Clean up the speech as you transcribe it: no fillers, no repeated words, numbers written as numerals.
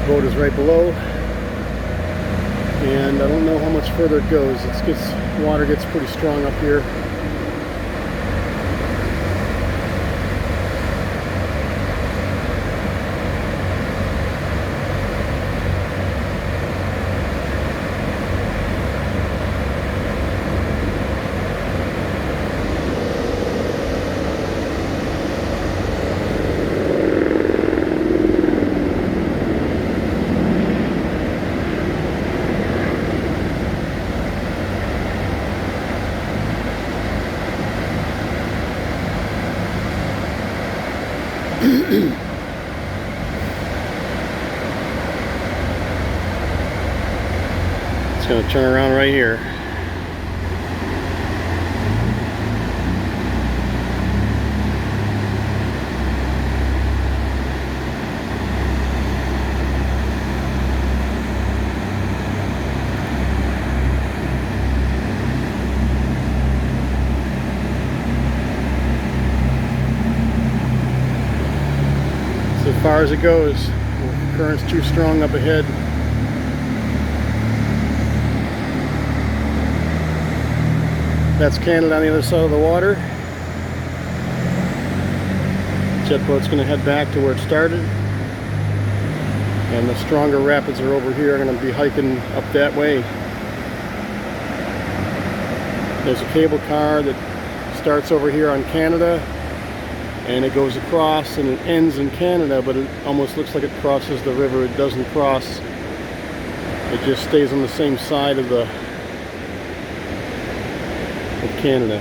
boat is right below, and I don't know how much further it goes. Water gets pretty strong up here. It's going to turn around right here. As far as it goes, the current's too strong up ahead. That's Canada on the other side of the water. Jet boat's going to head back to where it started, and the stronger rapids are over here. I'm going to be hiking up that way. There's a cable car that starts over here on Canada, and it goes across and it ends in Canada, but it almost looks like it crosses the river. It doesn't cross. It just stays on the same side of Canada.